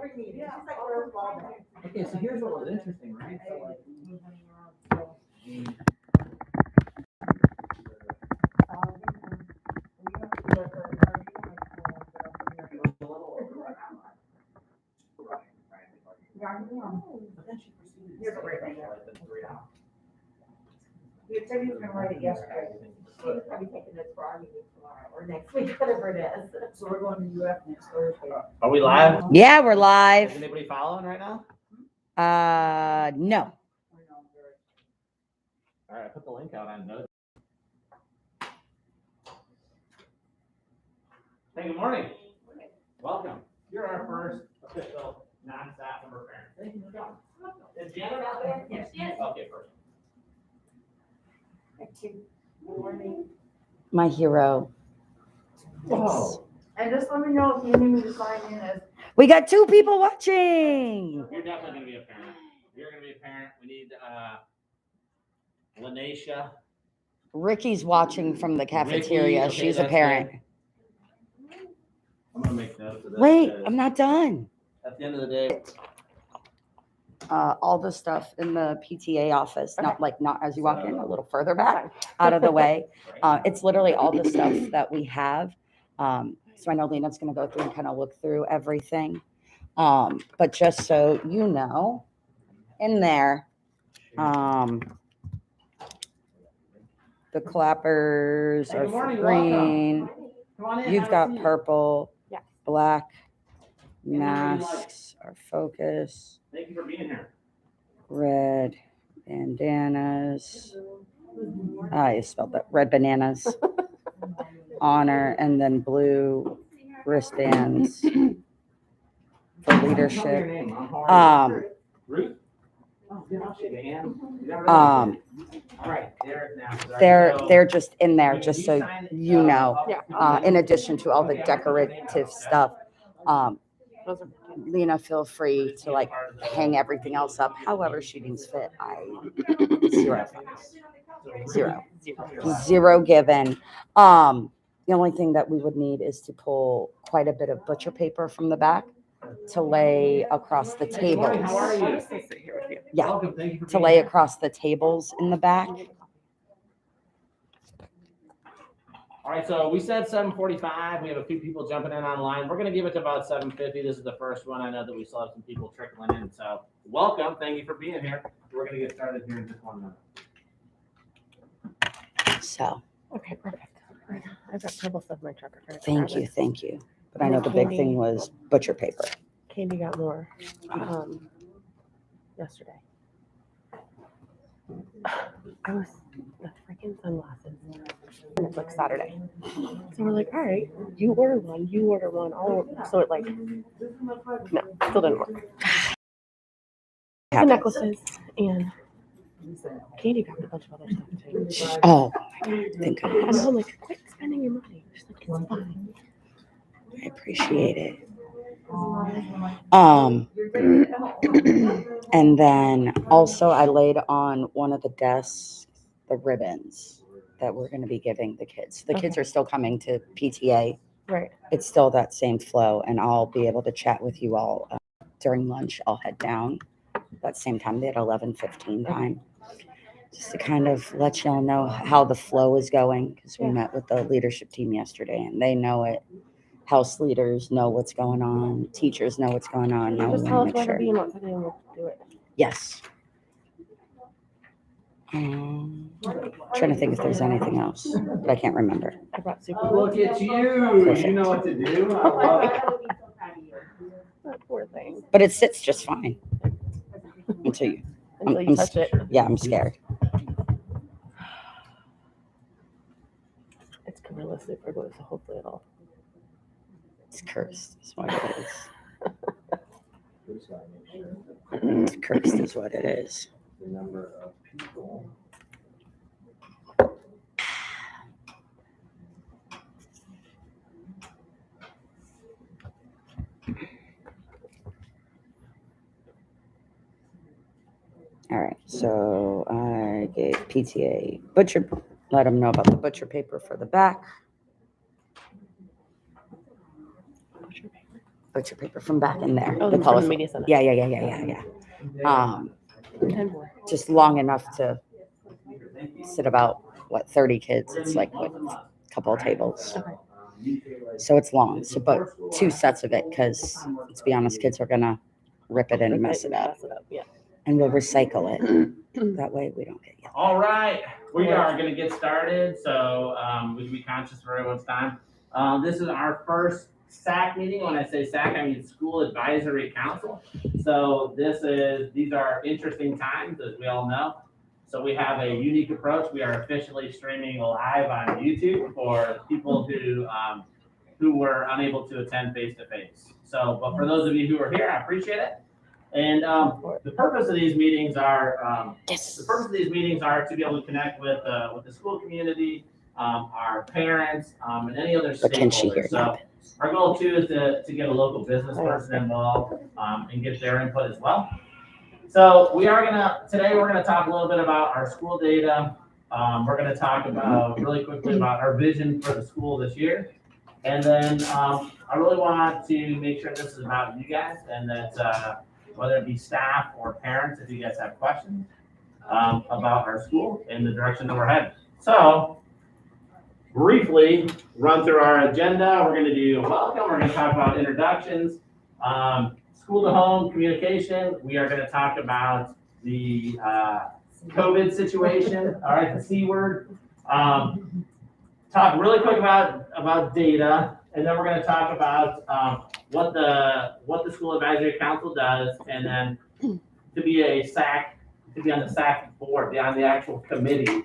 every meeting. She's like, we're involved. Okay, so here's what was interesting, right? So like, You said he was gonna write it yesterday. He's probably taking this for our meeting tomorrow or next week, whatever it is. So we're going to UF next Thursday. are we live? Yeah, we're Is live. anybody following right now? No. All right, I put the link out on those. Hey, good morning. Welcome. You're our first official non-staff member parent. Thank you for coming. Is Janet out there? Yes, she is. Okay, perfect. Good morning. My hero. Whoa. And just let me know if you need me to sign in as. We got 2 people watching. You're definitely gonna be a parent. You're gonna be a parent. We need Lanisha. Ricky's watching from the cafeteria. Ricky, okay, She's a that's parent. I'm gonna make notes of this. Wait, because I'm not done. At the end of the day, All the stuff in the PTA office, not as you walk in, a little further back, out of the way. It's literally all the stuff that we have. So I know Lena's going to go through and kind of look through everything. But just so you know, in there, the clappers Hey, are good morning, green. come on in. You've have a got seat. purple, Yeah. black, Any one you like. masks are focus, Thank you for being here. red bandanas. I spelled that. Red bananas. Honor, and then blue wristbands for Tell me your leadership. name, Mom. How are you? Ruth? Oh, good. I'll shake a hand. Is that right? All right, there now. They're just in there, just so you know. In addition to all the decorative stuff, Lena, feel free to like hang everything else up however she deems fit. Zero given. The only thing that we would need is to pull quite a bit of butcher paper from the back to lay across the tables. How are you? Yeah, Welcome. Thank you for to being lay here. across the tables in the back. All right, so we said 7:45. We have a few people jumping in online. We're gonna give it to about 7:50. This is the first one. I know that we still have some people trickling in. So welcome. Thank you for being here. We're gonna get started here in just 1 minute. So Okay, perfect. I've got purple stuff in my truck. thank you. But I know the big thing was butcher paper. Candy got more yesterday. I was the freaking sunglasses. And it's like Saturday. So we're like, all right, you order one, I'll so it like no, still didn't work. The necklaces and Katie got a bunch of other stuff too. Oh, my God. Thank goodness. I'm like, quit spending your money. She's like, it's fine. I appreciate it. And then also I laid on one of the desks the ribbons that we're going to be giving the kids. The kids are still coming to PTA. Right. It's still that same flow, and I'll be able to chat with you all during lunch. I'll head down that same time. They had 11:15 time, just to kind of let y'all know how the flow is going, because we met with the leadership team yesterday, and they know it. House leaders know what's going on. Teachers know what's going on. Now we Just tell want us to where make to sure. be and what to do and we'll do it. Yes. Trying to think if there's anything else, but I can't remember. I brought super Look at you. Perfect. You know what to do. I love it. that poor thing. But it sits just fine until you. Until you I'm touch it. Yeah, I'm scared. It's Gorilla Super Glue, so hopefully it'll. It's cursed, is what it is. It's cursed, is what it is. The number of people. All right, so I gave PTA butcher, let them know about the butcher paper for the back. Butcher paper. butcher paper from back in there. Oh, the from the colorful. media center. Yeah. 10 more. Just long enough to sit about 30 kids. It's like what, a couple of tables. So it's long. So, but 2 sets of it because let's be honest, kids are gonna rip it and mess it up, Yeah. and we'll recycle it. That way we don't get yelled. All right, we are going to get started. So we can be conscious of everyone's time. This is our first SAC meeting. When I say SAC, I mean School Advisory Council. So these are interesting times, as we all know. So we have a unique approach. We are officially streaming live on YouTube for people who were unable to attend face to face. So, but for those of you who are here, I appreciate it. And the purpose of these meetings are to be able to connect with the school community, our parents, and any other But can she hear stakeholders. So our goal too is to get a local business person involved and get their input as well. So today we're gonna talk a little bit about our school data. We're gonna talk about really quickly about our vision for the school this year. And then I really want to make sure this is about you guys and that whether it be staff or parents, if you guys have questions about our school and the direction that we're headed. So briefly run through our agenda. We're gonna do welcome. We're gonna talk about introductions, school to home communication. We are gonna talk about the COVID situation, all right, the C word. Talk really quick about data, and then we're going to talk about what the School Advisory Council does, and then to be on the SAC board, on the actual committee,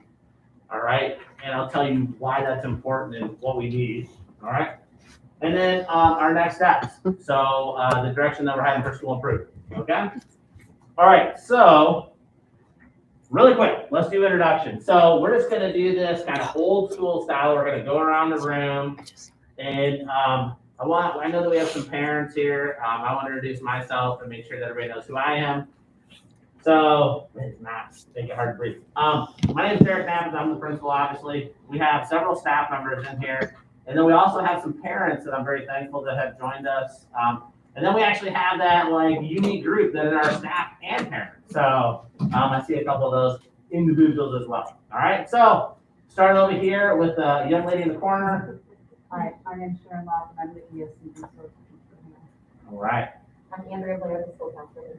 all right? And I'll tell you why that's important and what we need, all right? And then our next steps. So the direction that we're heading for school improvement, okay? All right, so really quick, let's do introduction. So we're just gonna do this kind of old school style. We're gonna go around the room, and I know that we have some parents here. I want to introduce myself and make sure that everybody knows who I am. So it's not make it hard to breathe. My name is Derek Knapp. I'm the principal. Obviously, we have several staff members in here, and then we also have some parents that I'm very thankful that have joined us. And then we actually have that unique group that are our staff and parents. So I see a couple of those individuals as well. All right, so starting over here with the young lady in the corner. Hi, my name's Sharon Love, and I'm the ESC resource. All right. I'm Andrea Blair, the school counselor.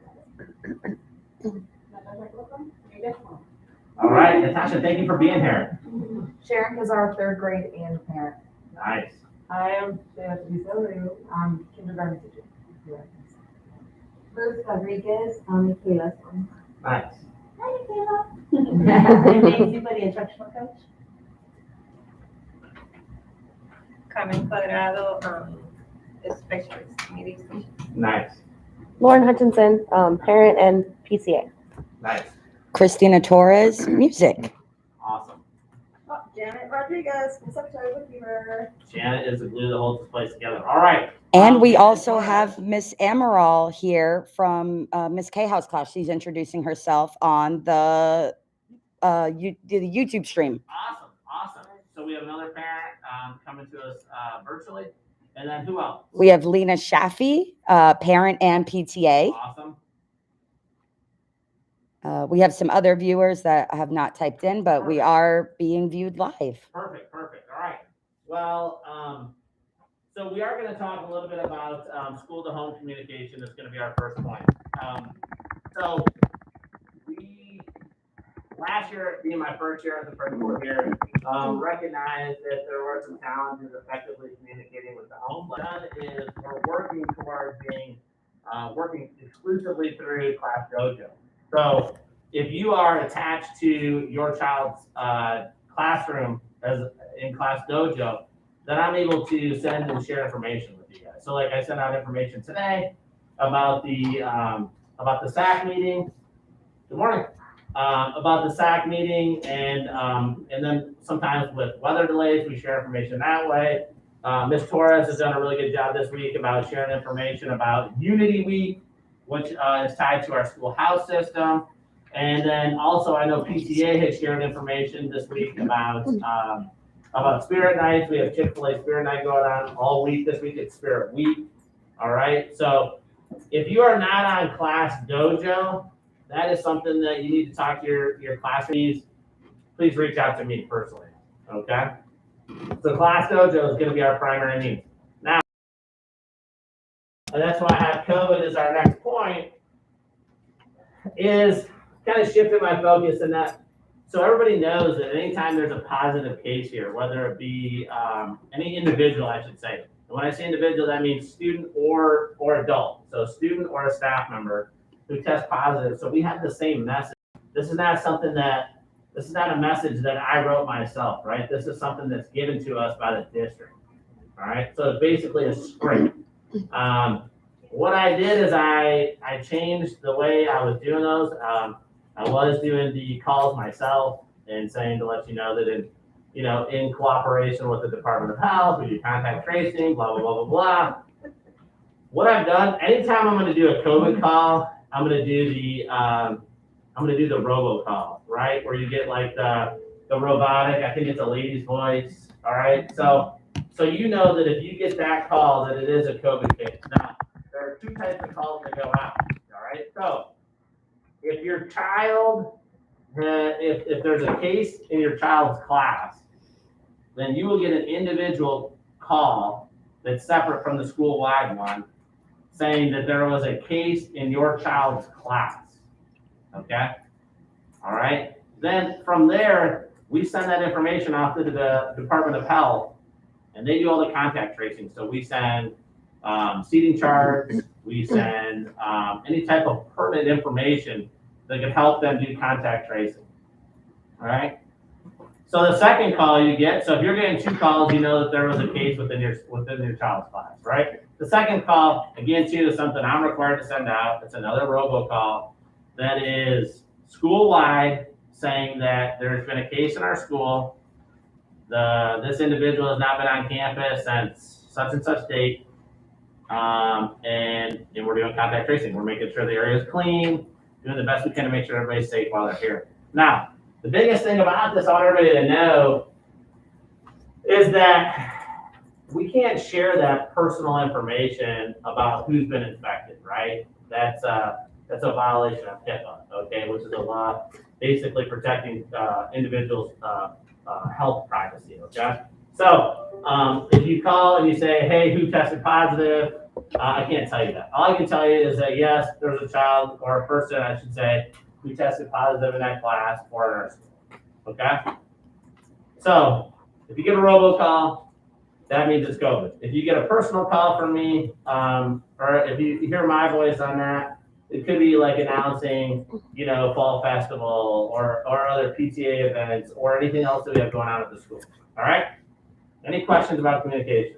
All right, Natasha, thank you for being here. Sharon is our 3rd grade and parent. Nice. I am I'm kindergarten teacher. Ruth Rodriguez, I'm Michaela's mom. Nice. Hi, Michaela. I'm Daisy, the instructional coach. Carmen Cuadrado, specialist, meeting. Nice. Lauren Hutchinson, parent and PTA. Nice. Christina Torres, music. Awesome. Oh, Janet Rodriguez, school secretary with fever. Janet is the glue that holds this place together. All right. And we also have Miss Emerald here from Miss K House class. She's introducing herself on the YouTube stream. Awesome. So we have another parent coming to us virtually. And then who else? We have Lena Shaffy, parent and PTA. Awesome. We have some other viewers that have not typed in, but we are being viewed live. Perfect. All right. Well, so we are going to talk a little bit about school to home communication. That's going to be our first point. So last year, being my first year as a principal here, recognized that there were some challenges effectively communicating with the home. What we're done is we're working towards working exclusively through Class Dojo. So if you are attached to your child's classroom in Class Dojo, then I'm able to send and share information with you guys. So like I sent out information today about the SAC meeting. Good morning. About the SAC meeting, and then sometimes with weather delays, we share information that way. Ms. Torres has done a really good job this week about sharing information about Unity Week, which is tied to our schoolhouse system. And then also I know PTA has shared information this week about Spirit Nights. We have Chick-fil-A Spirit Night going on all week this week. It's Spirit Week. All right, so if you are not on Class Dojo, that is something that you need to talk to your classmates. Please reach out to me personally, okay? So Class Dojo is going to be our primary means. Now, and that's why I have COVID as our next point, is kind of shifting my focus in that. So everybody knows that anytime there's a positive case here, whether it be any individual, I should say. And when I say individual, that means student or adult. So student or a staff member who tests positive. So we have the same message. This is not a message that I wrote myself, right? This is something that's given to us by the district. All right. So it's basically a script. What I did is I changed the way I was doing those. I was doing the calls myself and saying to let you know that in cooperation with the Department of Health, we do contact tracing, blah, blah, blah, blah, blah. What I've done, anytime I'm going to do a COVID call, I'm going to do the robocall, right? Where you get like the robotic, I think it's a lady's voice. All right. So you know that if you get that call, that it is a COVID case. Now, there are two types of calls that go out. All right. So if your child, if there's a case in your child's class, then you will get an individual call that's separate from the school-wide one, saying that there was a case in your child's class. Okay? All right? Then from there, we send that information off to the Department of Health, and they do all the contact tracing. So we send seating charts, we send any type of pertinent information that can help them do contact tracing. All right? So the second call you get, so if you're getting two calls, you know that there was a case within your child's class, right? The second call, again, too, is something I'm required to send out. It's another robocall that is school-wide, saying that there's been a case in our school. This individual has not been on campus since such and such date, and we're doing contact tracing. We're making sure the area is clean, doing the best we can to make sure everybody's safe while they're here. Now, the biggest thing about this I want everybody to know is that we can't share that personal information about who's been infected, right? That's a violation of HIPAA, okay, which is a law basically protecting individuals' health privacy, okay? So if you call and you say, hey, who tested positive? I can't tell you that. All I can tell you is that, yes, there's a child or a person, I should say, who tested positive in that class or in our school, okay? So if you get a robocall, that means it's COVID. If you get a personal call from me, or if you hear my voice on that, it could be like announcing, fall festival or other PTA events or anything else that we have going on at the school. All right? Any questions about communication?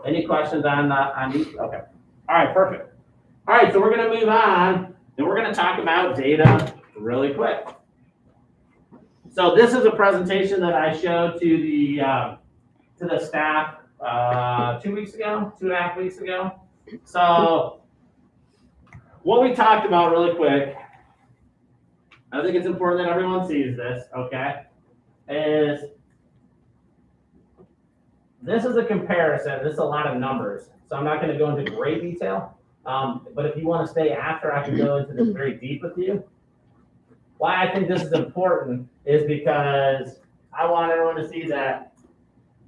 Any questions on these? Okay. All right, perfect. All right, so we're going to move on, and we're going to talk about data really quick. So this is a presentation that I showed to the staff 2 weeks ago, 2.5 weeks ago. So what we talked about really quick, I think it's important that everyone sees this, okay, is this is a comparison. This is a lot of numbers, so I'm not going to go into great detail. But if you want to stay after, I can go into this very deep with you. Why I think this is important is because I want everyone to see that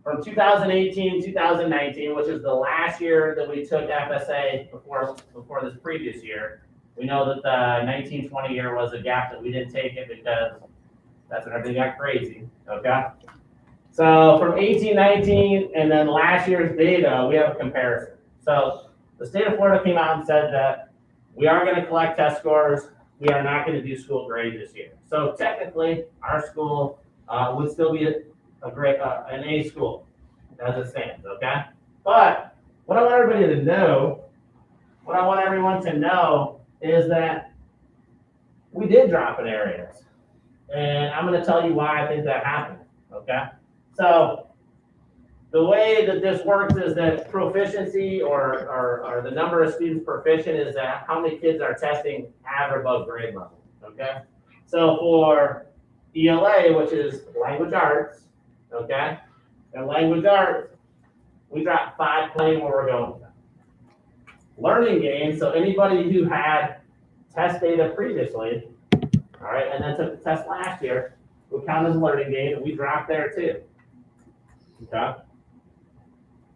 from 2018, 2019, which is the last year that we took FSA before this previous year, we know that the 19-20 year was a gap that we didn't take it because that's when everything got crazy, okay? So from 18-19 and then last year's data, we have a comparison. So the state of Florida came out and said that we are going to collect test scores. We are not going to do school grade this year. So technically, our school would still be an A school as it stands, okay? But what I want everybody to know, what I want everyone to know is that we did drop in areas. And I'm going to tell you why I think that happened, okay? So the way that this works is that proficiency or the number of students proficient is that how many kids are testing at or above grade level, okay? So for ELA, which is language arts, okay? And language arts, we dropped 5 points where we're going with that. Learning gains, so anybody who had test data previously, all right, and then took the test last year, we count as learning gain, and we dropped there too. Okay.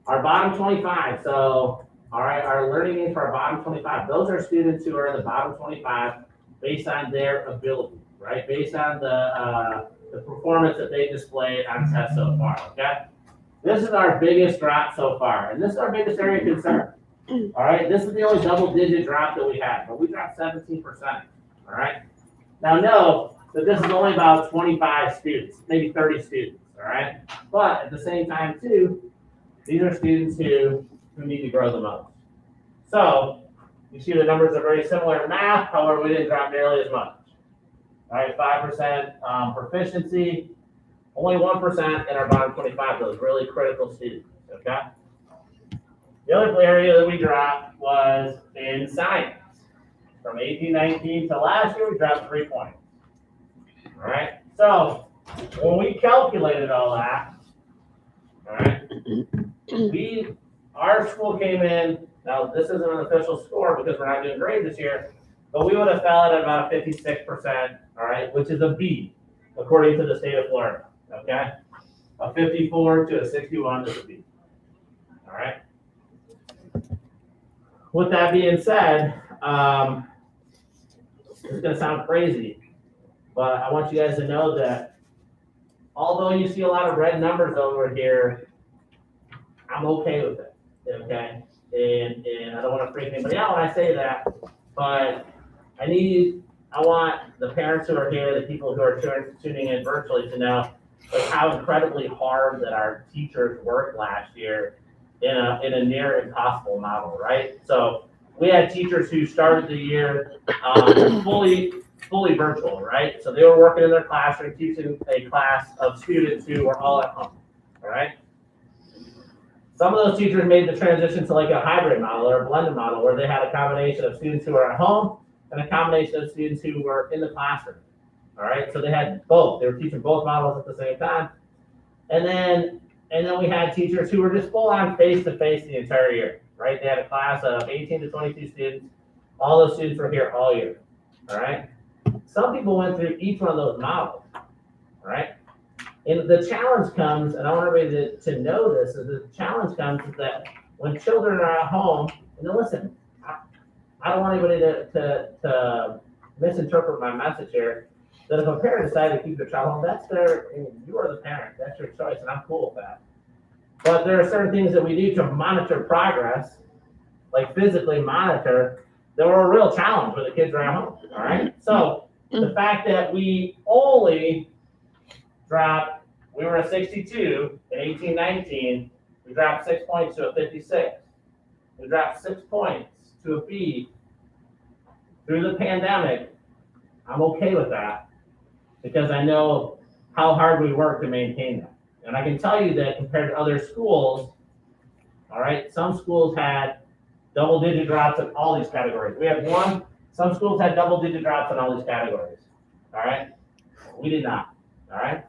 Our bottom 25, so, all right, our learning gains for our bottom 25, those are students who are in the bottom 25 based on their ability, right? Based on the performance that they displayed on tests so far, okay? This is our biggest drop so far, and this is our biggest area of concern. All right, this is the only double-digit drop that we had, but we dropped 17%. All right. Now know that this is only about 25 students, maybe 30 students. All right, but at the same time too, these are students who need to grow the most. So you see the numbers are very similar in math. However, we didn't drop nearly as much. All right, 5% proficiency, only 1% in our bottom 25. Those really critical students. Okay. The other area that we dropped was in science. From 18-19 to last year, we dropped 3 points. All right. So when we calculated all that, all right, our school came in. Now this isn't an official score because we're not doing grades this year, but we would have fell at about 56%. All right, which is a B according to the state of Florida. Okay, a 54 to a 61 is a B. All right. With that being said, it's going to sound crazy, but I want you guys to know that although you see a lot of red numbers over here, I'm okay with it, okay? And I don't want to freak anybody out when I say that, but I want the parents who are here, the people who are tuning in virtually to know like how incredibly hard that our teachers worked last year in a near impossible model, right? So we had teachers who started the year fully virtual, right? So they were working in their classroom, teaching a class of students who were all at home, all right? Some of those teachers made the transition to like a hybrid model or a blended model where they had a combination of students who are at home and a combination of students who were in the classroom, all right? So they had both. They were teaching both models at the same time. And then we had teachers who were just full on face-to-face the entire year, right? They had a class of 18 to 22 students. All those students were here all year, all right? Some people went through each one of those models, all right? And the challenge comes, and I want everybody to know this, is the challenge comes is that when children are at home, and then listen, I don't want anybody to misinterpret my message here, that if a parent decides to keep their child home, you are the parent, that's your choice, and I'm cool with that. But there are certain things that we do to monitor progress, like physically monitor, that were a real challenge when the kids are at home, all right? So the fact that we only dropped, we were a 62 in 18-19, we dropped 6 points to a 56. We dropped 6 points to a B through the pandemic. I'm okay with that because I know how hard we work to maintain that. And I can tell you that compared to other schools, all right, some schools had double-digit drops in all these categories. We had some schools had double-digit drops in all these categories, all right? We did not, all right?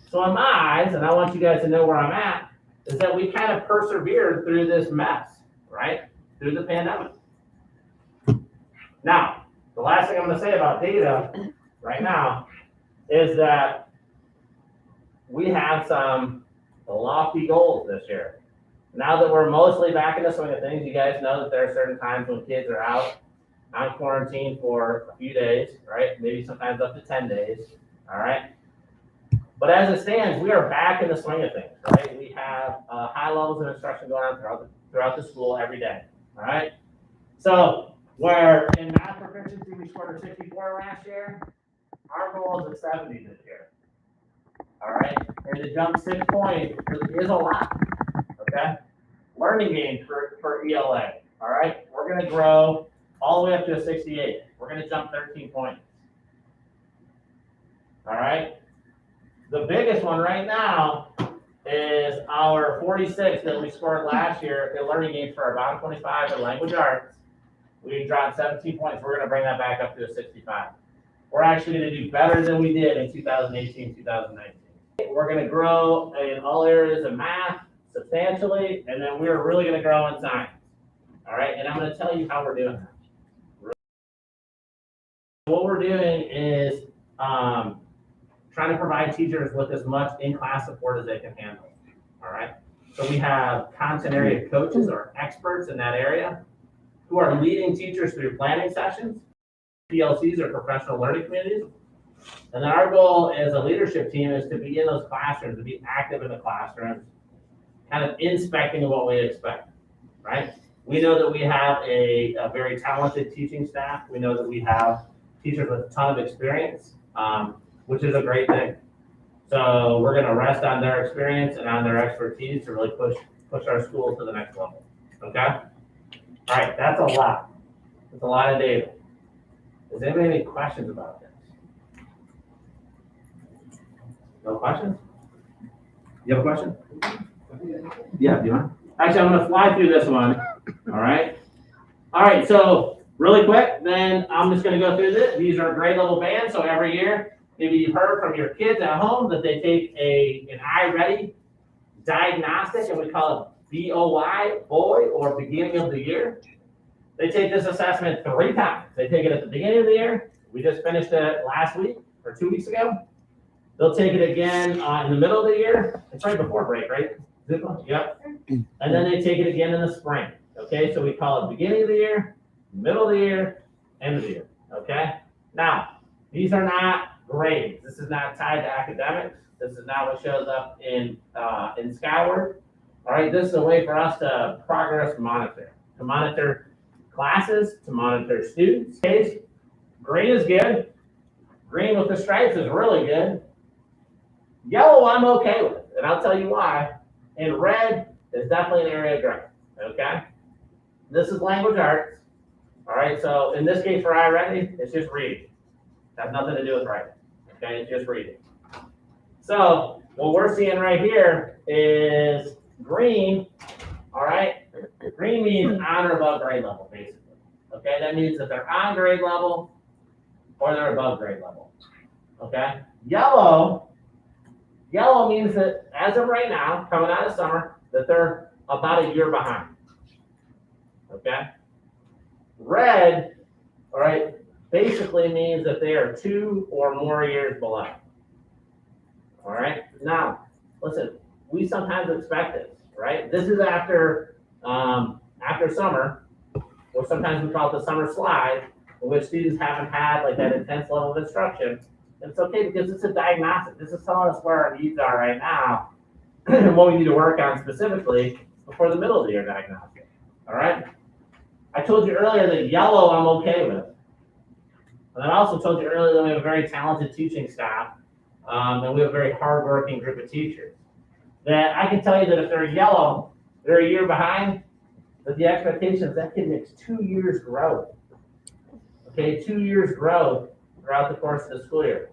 So in my eyes, and I want you guys to know where I'm at, is that we kind of persevered through this mess, right? Through the pandemic. Now, the last thing I'm going to say about data right now is that we have some lofty goals this year. Now that we're mostly back in the swing of things, you guys know that there are certain times when kids are out on quarantine for a few days, right? Maybe sometimes up to 10 days, all right? But as it stands, we are back in the swing of things, right? We have high levels of instruction going on throughout the school every day, all right? So where in math proficiency we scored a 64 last year, our goal is a 70 this year, all right? And to jump 6 points is a lot, okay? Learning gains for ELA, all right? We're going to grow all the way up to a 68. We're going to jump 13 points, all right? The biggest one right now is our 46 that we scored last year in learning gains for our bottom 25 in language arts. We dropped 17 points. We're going to bring that back up to a 65. We're actually going to do better than we did in 2018, 2019. We're going to grow in all areas of math. substantially, and then we're really gonna grow in science. All right, and I'm gonna tell you how we're doing that. What we're doing is trying to provide teachers with as much in-class support as they can handle. All right, so we have content area coaches or experts in that area who are leading teachers through planning sessions, PLCs or professional learning communities. And then our goal as a leadership team is to be in those classrooms, to be active in the classrooms, kind of inspecting what we expect, right? We know that we have a very talented teaching staff. We know that we have teachers with a ton of experience, which is a great thing. So we're gonna rest on their experience and on their expertise to really push our school to the next level, okay? All right, that's a lot. That's a lot of data. Does anybody have any questions about this? No questions? You have a question? Yeah, do you want? Actually, I'm gonna fly through this one, all right? All right, so really quick, then I'm just gonna go through this. These are grade level bands, so every year, maybe you've heard from your kids at home that they take an iReady diagnostic, and we call it BOY, boy, or beginning of the year. They take this assessment 3 times. They take it at the beginning of the year. We just finished it last week or 2 weeks ago. They'll take it again in the middle of the year. It's right before break, right? Yep. And then they take it again in the spring. Okay, so we call it beginning of the year, middle of the year, end of the year. Okay. Now, these are not grades. This is not tied to academics. This is not what shows up in Skyward. All right, this is a way for us to progress monitor, to monitor classes, to monitor students. Okay, green is good. Green with the stripes is really good. Yellow, I'm okay with, and I'll tell you why. And red is definitely an area of gray, okay? This is language arts, all right? So in this case for iReady, it's just reading. It has nothing to do with writing, okay? It's just reading. So what we're seeing right here is green, all right? Green means on or above grade level, basically, okay? That means that they're on grade level or they're above grade level, okay? Yellow means that as of right now, coming out of summer, that they're about a year behind, okay? Red, all right, basically means that they are 2 or more years below, all right? Now, listen, we sometimes expect this, right? This is after summer, or sometimes we call it the summer slide, in which students haven't had like that intense level of instruction. And it's okay because it's a diagnostic. This is telling us where our needs are right now and what we need to work on specifically before the middle of the year diagnostic. All right. I told you earlier that yellow I'm okay with. And I also told you earlier that we have a very talented teaching staff and we have a very hardworking group of teachers. That I can tell you that if they're yellow, they're a year behind, but the expectation is that kid makes 2 years growth. Okay, 2 years growth throughout the course of the school year,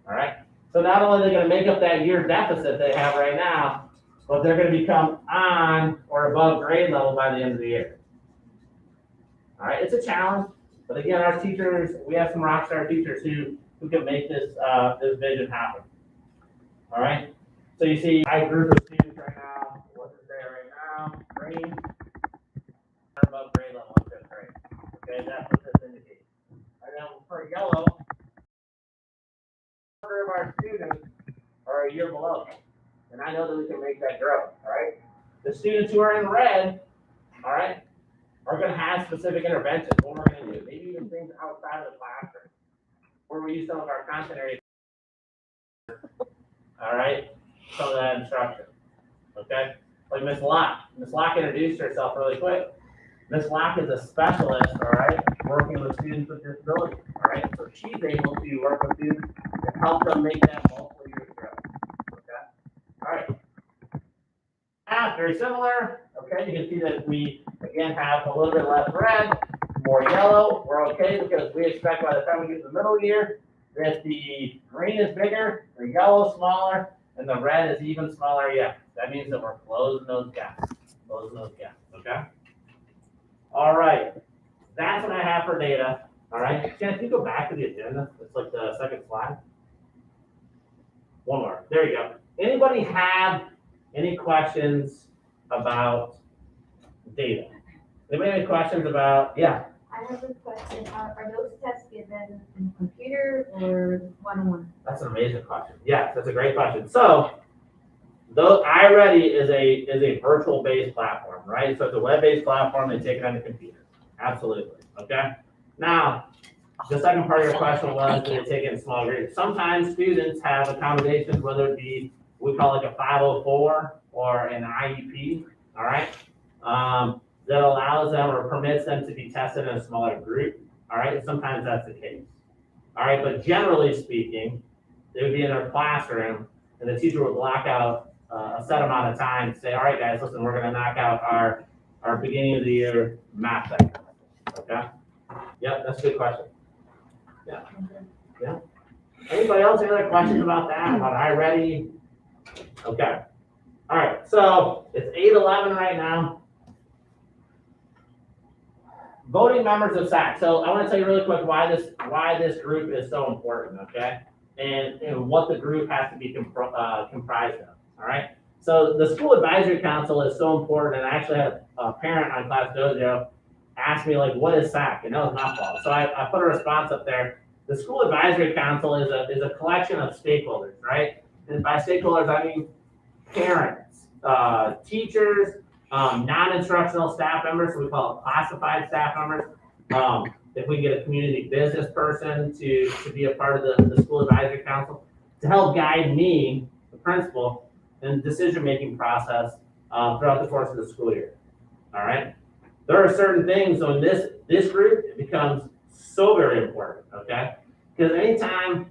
all right? So not only are they gonna make up that year deficit they have right now, but they're gonna become on or above grade level by the end of the year. All right, it's a challenge, but again, our teachers, we have some rock star teachers who can make this vision happen, all right? So you see, high group of students right now, what's it say right now? Green, or above grade level in 5th grade, okay? That's what this indicates. And then for yellow, quarter of our students are a year below, and I know that we can make that grow, all right? The students who are in red, all right, are gonna have specific interventions, what we're gonna do, maybe even things outside of the classroom, where we use some of our content areas, all right, some of that instruction, okay? Like Miss Locke. Miss Locke introduced herself really quick. Miss Locke is a specialist, all right, working with students with disabilities, all right? So she's able to work with students and help them make that multiple years growth, okay? All right. Very similar, okay? You can see that we, again, have a little bit less red, more yellow. We're okay because we expect by the time we get to the middle of the year that the green is bigger, the yellow smaller, and the red is even smaller yet. That means that we're closing those gaps, okay? All right, that's what I have for data. All right, Jen, can you go back to the agenda? It's like the second slide. One more, there you go. Anybody have any questions about data. Anybody have any questions about, yeah? I have a question, are those tests given in the computer or one-on-one? That's an amazing question. Yes, that's a great question. So, though iReady is a virtual based platform, right? So it's a web-based platform, they take it on the computer. Absolutely. Okay. Now, the second part of your question was, do they take it in small groups? Sometimes students have accommodations, whether it be, we call it a 504 or an IEP, all right? That allows them or permits them to be tested in a smaller group, all right? Sometimes that's the case. All right, but generally speaking, they would be in their classroom and the teacher would block out a set amount of time to say, all right, guys, listen, we're gonna knock out our beginning of the year math thing, okay? Yep, that's a good question. Yeah. Anybody else, any other questions about that, about iReady? Okay. All right, so it's 8:11 right now. Voting members of SAC. So I want to tell you really quick why this group is so important, okay? And what the group has to be comprised of, all right? So the school advisory council is so important, and I actually had a parent on Class Dojo ask me, like, what is SAC? And that was my fault. So I put a response up there. The school advisory council is a collection of stakeholders, right? And by stakeholders, I mean parents, teachers, non-instructional staff members, so we call it classified staff members. If we can get a community business person to be a part of the school advisory council to help guide me, the principal, in the decision-making process throughout the course of the school year. All right. There are certain things, so in this group, it becomes so very important, okay? Because anytime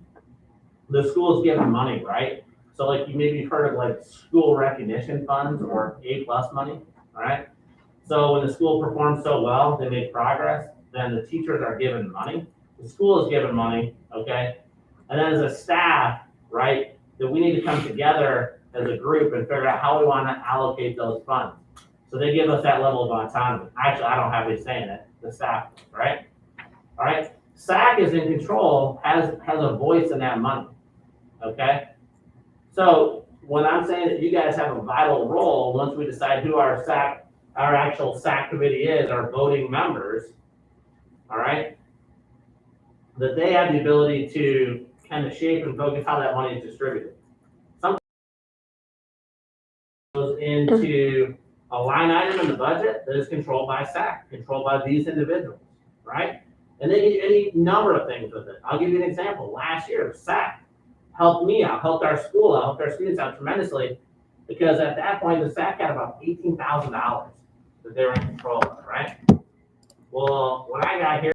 the school is given money, right? So like you maybe heard of like school recognition funds or A+ money, all right? So when the school performs so well, they make progress, then the teachers are given money, the school is given money, okay? And then as a staff, right, that we need to come together as a group and figure out how we want to allocate those funds. So they give us that level of autonomy. Actually, I don't have any say in it, the staff, right? All right, SAC is in control, has a voice in that money, okay? So when I'm saying that you guys have a vital role, once we decide who our actual SAC committee is, our voting members, all right, that they have the ability to kind of shape and focus how that money is distributed. Sometimes it goes into a line item in the budget that is controlled by SAC, controlled by these individuals, right? And they get any number of things with it. I'll give you an example. Last year, SAC helped me out, helped our school out, helped our students out tremendously, because at that point, the SAC had about $18,000 that they were in control of, right? Well, when I got here,